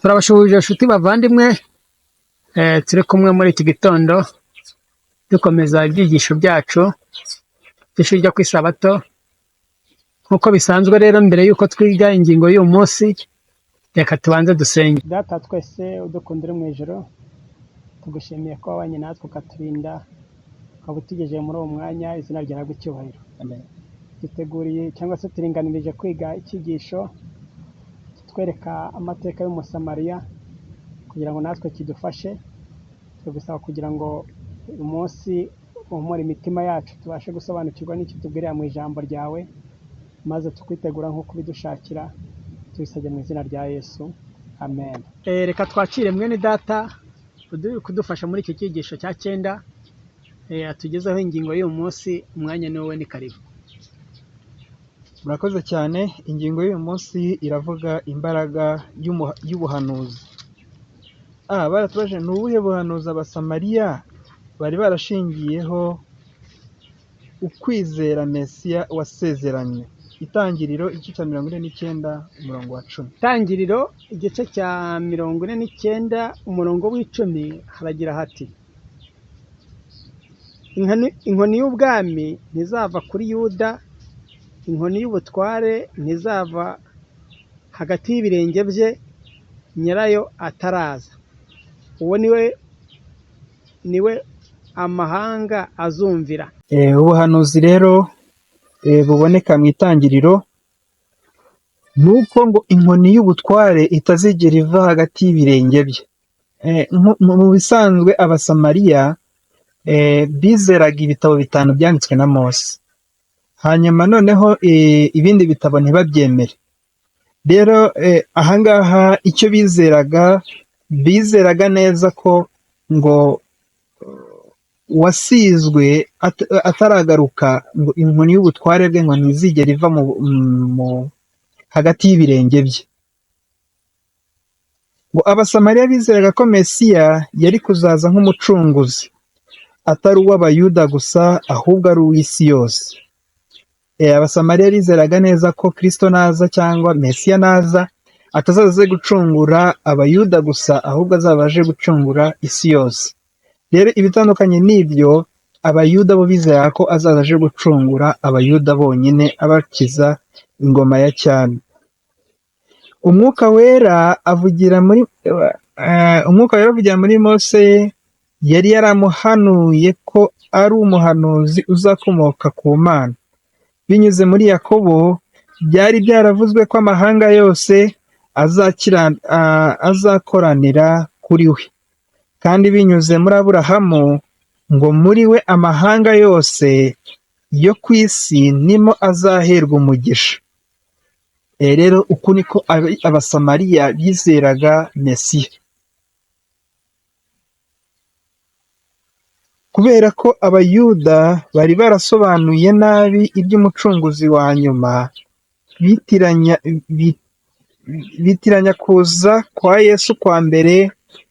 Turabashuhuje inshuti bavandimwe, turi kumwe muri iki gitondo dukomeza ibyigisho byacu by'ishuri ryo ku isabato. Nk'uko bisanzwe rero, mbere y'uko twiga ingingo y'uyu munsi, reka tubanze dusenge. Data twese udukunda uri mu ijoro, tugushimiye ko wabanye natwe ukaturinda, ukaba utugejeje muri uwo mwanya, izina ryawe icyubahiro. Duteguriye cyangwa se turinganirije kwiga icyigisho twereka amateka y'umusamariya, kugira ngo natwe kidufashe. Tugusaba kugira ngo uyu munsi uhumure imitima yacu, tubashe gusobanukirwa n'icyo tubwirira mu ijambo ryawe, maze tukwitegura nk'uko ubidushakira, tubisabye mu izina rya Yesu, amen. Reka twakire mwene data kudufasha muri iki cyigisho cya 9, atugezeho ingingo y'uyu munsi. Umwanya ni wowe, ni karibu. Murakoze cyane. Ingingo y'uyu munsi iravuga imbaraga y'ubuhanuzi. Baratubaje ni ubuhe buhanuzi abasamariya bari barashingiyeho ukwizera Mesiya wasezeranywe? Itangiriro igice cya 49 umurongo wa 10. Itangiriro igice cya 49 umurongo w'10 haragira hati: inkoni y'ubwami ntizava kuri Yuda, inkoni y'ubutware ntizava hagati y'ibirenge bye, nyirayo ataraza. Uwo niwe amahanga azumvira. Ubuhanuzi rero buboneka mu itangiriro nuko ngo inkoni y'ubutware itazigera iva hagati y'ibirenge bye. Mu bisanzwe abasamariya bizeraga ibitabo 5 byanditswe na Mose, hanyuma noneho ibindi bitabo ntibabyemere. Rero ahangaha icyo bizeraga neza ko ngo wasizwe ataragaruka, ngo inkoni y'ubutware bwe ngo ntizigera iva mu hagati y'ibirenge bye. Ngo abasamariya bizeraga ko Mesiya yari kuzaza nk'umucunguzi, atari uw'abayuda gusa, ahubwo ari uw'isi yose. Abasamariya bizeraga neza ko Kristo naza cyangwa Mesiya naza atazaze gucungura abayuda gusa, ahubwo azaba aje gucungura isi yose. Rero ibitandukanye n'ibyo, abayuda bo bizera ko azaza aje gucungura abayuda bonyine, abakiza ingoma ya cyami. Umwuka wera avugira muri Mose, yari yaramuhanuye ko ari umuhanuzi uzakomoka ku Mana. Binyuze muri Yakobo byari byaravuzwe ko amahanga yose azakoranira kuri we, kandi binyuze muri Aburahamu ngo muri we amahanga yose yo ku isi nimo azaherwa umugisha. Rero uku niko abasamariya bizeraga Mesiya. Kubera ko abayuda bari barasobanuye nabi iby'umucunguzi wa nyuma, bitiranya kuza kwa Yesu kwa mbere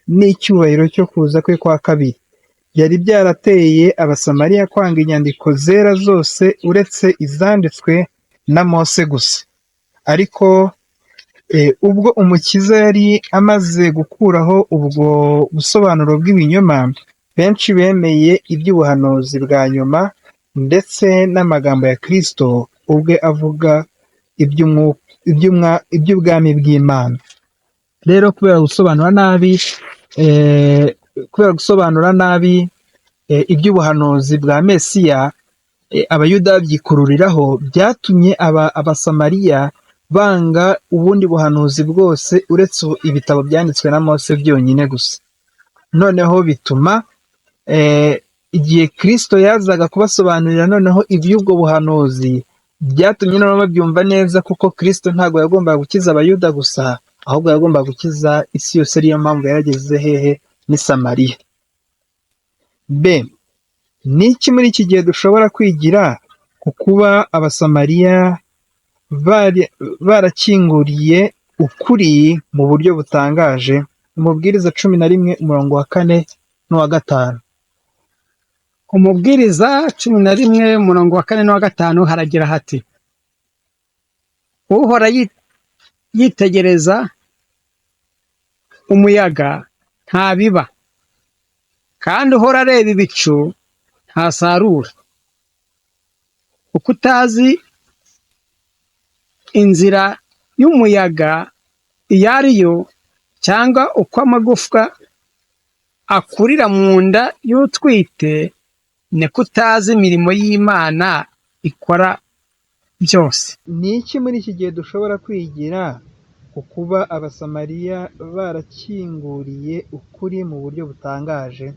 n'icyubahiro cyo kuza kwe kwa kabiri. Byari byarateye abasamariya kwanga inyandiko zera zose uretse izanditswe na Mose gusa. Ariko ubwo Umukiza yari amaze gukuraho ubwo busobanuro bw'ibinyoma, benshi bemeye iby'ubuhanuzi bwa nyuma ndetse n'amagambo ya Kristo ubwe avuga iby'ubwami bw'Imana. Rero kubera gusobanura nabi iby'ubuhanuzi bwa Mesiya, abayuda babyikururiraho, byatumye abasamariya banga ubundi buhanuzi bwose uretse ibitabo byanditswe na Mose byonyine gusa. Noneho bituma igihe Kristo yazaga kubasobanurira noneho iby'ubwo buhanuzi, byatumye nabo babyumva neza, kuko Kristo ntabwo yagombaga gukiza abayuda gusa, ahubwo yagombaga gukiza isi yose. Ariyo mpamvu yarageze hehe? Ni Samariya. Niki muri iki gihe dushobora kwigira ku kuba abasamariya barakinguriye ukuri mu buryo butangaje? Umubwiriza 11 umurongo wa 4 n'uwa 5. Umubwiriza 11 umurongo wa 4 n'uwa 5 haragira hati: uhora yitegereza umuyaga ntabiba, kandi uhora areba ibicu ntasarura. Uko utazi inzira y'umuyaga iyo ari yo, cyangwa uko amagufwa akurira mu nda y'utwite, niko utazi imirimo y'Imana ikora byose. Ni iki muri iki gihe dushobora kwigira ku kuba abasamariya barakinguriye ukuri mu buryo butangaje?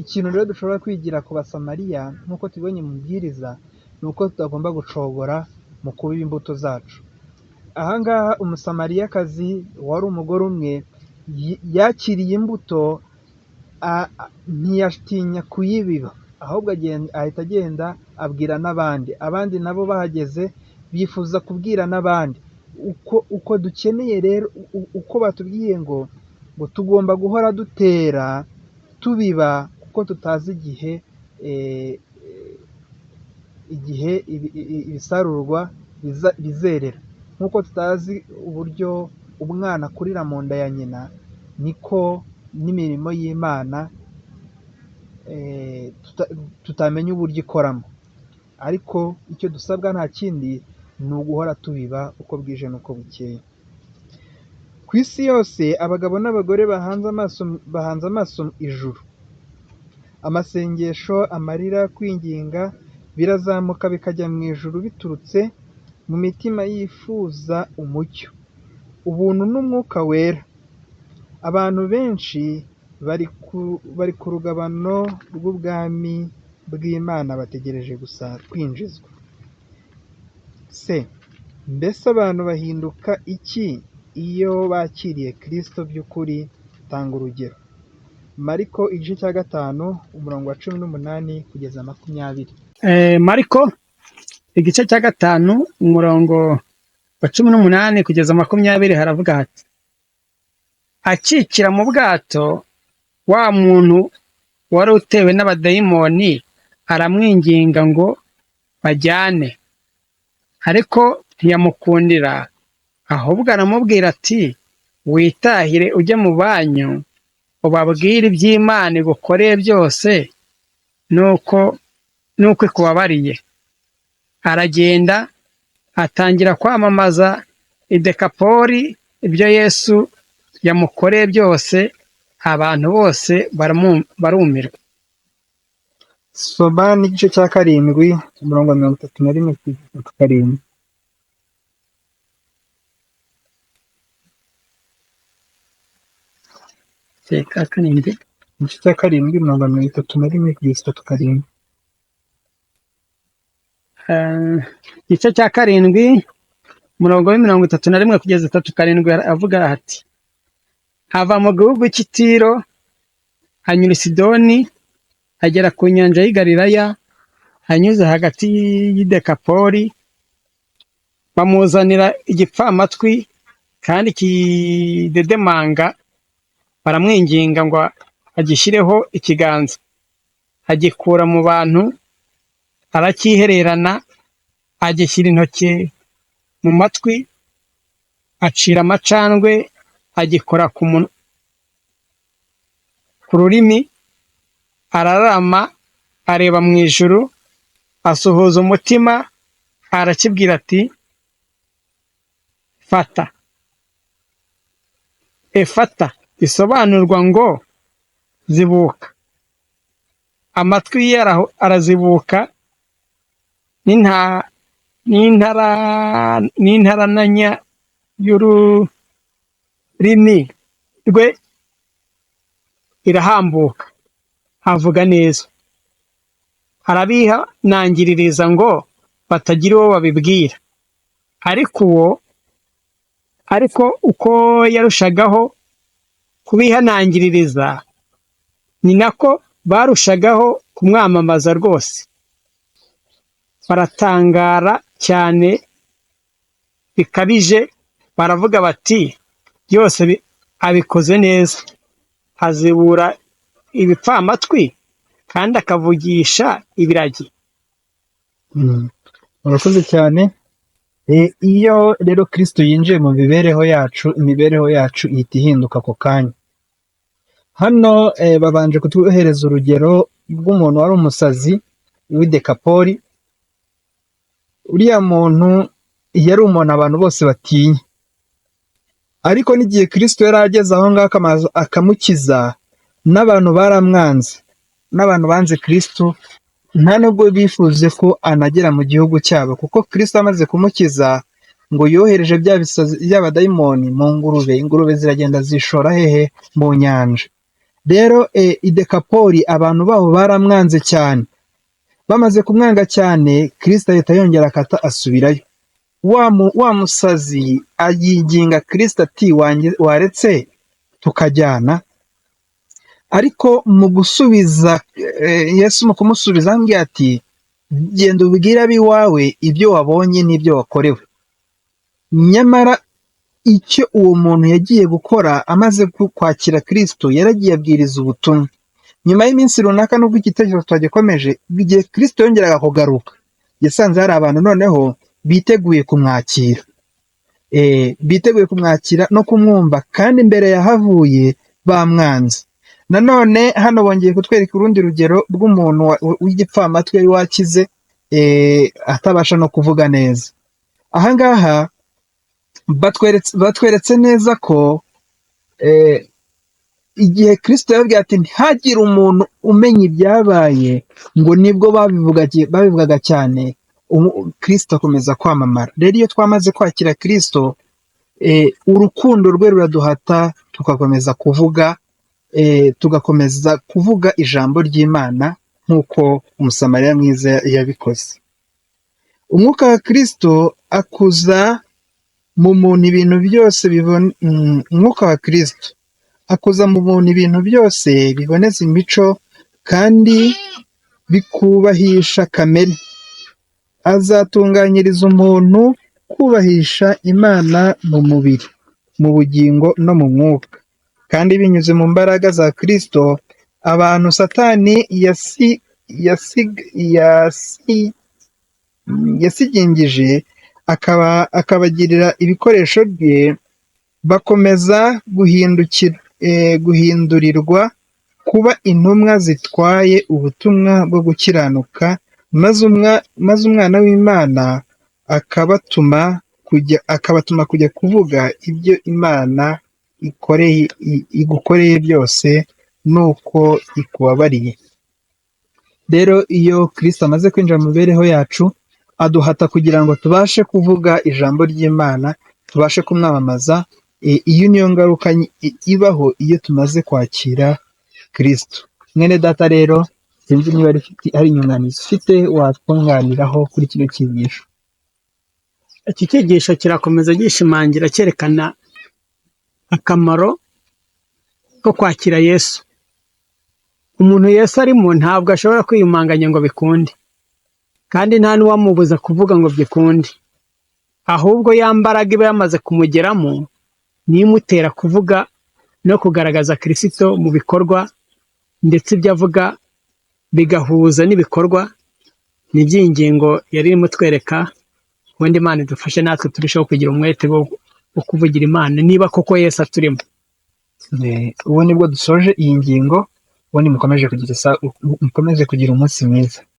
Ikintu rero dushobora kwigira ku basamariya nk'uko tubibonye mu bwiriza, ni uko tutagomba gucogora mu kubiba imbuto zacu. Ahangaha umusamariyakazi wari umugore umwe yakiriye imbuto, ntiyatinya kuyibiba, ahubwo ahita agenda abwira n'abandi. Abandi nabo bahageze bifuza kubwira n'abandi. Uko dukeneye rero, uko batubwiye ngo tugomba guhora dutera tubiba, kuko tutazi igihe ibisarurwa bizerera. Nk'uko tutazi uburyo umwana akurira mu nda ya nyina, niko n'imirimo y'Imana tutamenya uburyo ikoramo. Ariko icyo dusabwa nta kindi, ni uguhora tubiba uko bwije n'uko bukeye. Ku isi yose abagabo n'abagore bahanze amaso ijuru. Amasengesho, amarira, kwinginga birazamuka bikajya mu ijuru biturutse mu mitima yifuza umucyo, ubuntu n'umwuka wera. Abantu benshi bari ku rugabano rw'ubwami bw'Imana, bategereje gusa kwinjizwa. Mbese abantu bahinduka iki iyo bakiriye Kristo by'ukuri? Tanga urugero. Mariko igice cya 5 umurongo wa 18 kugeza 20. Mariko igice cya 5 umurongo wa 18 kugeza 20 haravuga hati: akikira mu bwato, wa muntu wari utewe n'abadayimoni aramwinginga ngo bajyane, ariko ntiyamukundira, ahubwo aramubwira ati: witahire ujye mu banyu ubabwire iby'Imana igukoreye byose, nuko ikubabariye. Aragenda atangira kwamamaza i Dekapoli ibyo Yesu yamukoreye byose, abantu bose barumirwa. Soma n'igice cya 7 umurongo wa 31 kugeza 7. Igice cya 7 umurongo wa 31 kugeza 7. Igice cya 7 umurongo wa 31 kugeza 7 avuga ati: ava mu gihugu cy'i Tiro anyura i Sidoni, agera ku nyanja y'i Galilaya, anyuze hagati y'i Dekapoli. Bamuzanira igipfamatwi kandi kidedemanga, baramwinginga ngo agishyireho ikiganza. Agikura mu bantu, arakihererana, agishyira intoki mu matwi, acira amacandwe, agikora ku rurimi, ararama, areba mu ijuru, asuhuza umutima, arakibwira ati: fata. Efata bisobanurwa ngo zibuka. Amatwi ye arazibuka, n'intarananya y'ururimi rwe irahambuka, avuga neza. Arabihanangiririza ngo batagira uwo babibwira. Ariko uko yarushagaho kubihanangiririza, ni nako barushagaho kumwamamaza rwose. Baratangara cyane bikabije, baravuga bati: byose abikoze neza, azibura ibipfamatwi kandi akavugisha ibiragi. Murakoze cyane. Iyo rero Kristo yinjiye mu mibereho yacu, imibereho yacu ihita ihinduka ako kanya. hano babanje kutuhereza urugero rw'umuntu wari umusazi w'i Dekapoli. Uriya muntu yari umuntu abantu bose batinya, ariko n'igihe Kristo yari ageze aho ngaho akamukiza, n'abantu baramwanze, n'abantu banze Kristo nta nubwo bifuze ko anagera mu gihugu cyabo, kuko Kristo amaze kumukiza ngo yohereje bya bisazi by'abadayimoni mu ngurube, ingurube ziragenda zishora hehe? Mu nyanja. Rero i Dekapoli abantu baho baramwanze cyane. Bamaze kumwanga cyane, Kristo ahita yongera akata asubirayo. Wa musazi ayiginga Kristo ati waretse tukajyana? Ariko mu gusubiza Yesu mu kumusubiza ambwiye ati genda ubwire ab'iwawe ibyo wabonye n'ibyo wakorewe. Nyamara icyo uwo muntu yagiye gukora amaze kwakira Kristo, yaragiye abwiriza ubutumwa. Nyuma y'iminsi runaka, nubwo igitekerezo twagikomeje, igihe Kristo yongeraga kugaruka, yasanze hari abantu noneho biteguye kumwakira, biteguye kumwakira no kumwumva, kandi mbere yahavuye bamwanze. Nanone hano bongeye kutwereka urundi rugero rw'umuntu w'igipfamatwi yari wakize, atabasha no kuvuga neza. Ahangaha batweretse neza ko igihe Kristo yababwiye ati ntihagire umuntu umenya ibyabaye, ngo nibwo babivugaga cyane, Kristo akomeza kwamamara. Rero iyo twamaze kwakira Kristo, urukundo rwe ruraduhata tugakomeza kuvuga ijambo ry'Imana nk'uko umusamariya mwiza yabikoze. Umwuka wa Kristo akuza mu muntu ibintu byose umwuka wa Kristo akuza mu muntu ibintu byose biboneza imico kandi bikubahisha kamere. Azatunganyiriza umuntu kubahisha Imana mu mubiri, mu bugingo no mu mwuka, kandi binyuze mu mbaraga za Kristo abantu Satani yasigingije akabagirira ibikoresho bye, bakomeza guhindurirwa kuba intumwa zitwaye ubutumwa bwo gukiranuka, maze umwana w'Imana akabatuma kujya kuvuga ibyo Imana igukoreye byose nuko ikubabariye. Rero iyo Kristo amaze kwinjira mu mibereho yacu, aduhata kugira ngo tubashe kuvuga ijambo ry'Imana, tubashe kumwamamaza. Iyo niyo ngaruka ibaho iyo tumaze kwakira Kristo. Mwene data rero, sinzi niba hari inyunganizi ufite watwunganiraho kuri kino cyigisho. Iki cyigisho kirakomeza gishimangira cyerekana akamaro ko kwakira Yesu. Umuntu Yesu arimo ntabwo ashobora kwiyumanganya ngo bikunde, kandi nta n'uwamubuza kuvuga ngo bikunde, ahubwo ya mbaraga iba yamaze kumugeramo niyo imutera kuvuga no kugaragaza Kristo mu bikorwa, ndetse ibyo avuga bigahuza n'ibikorwa. Ni iby'ingingo yari irimo twereka, ubundi Imana idufashe natwe turushaho kugira umwete wo kuvugira Imana niba koko Yesu aturimo. Ubu nibwo dusoje iyi ngingo, ubundi mukomeze kugira umunsi mwiza.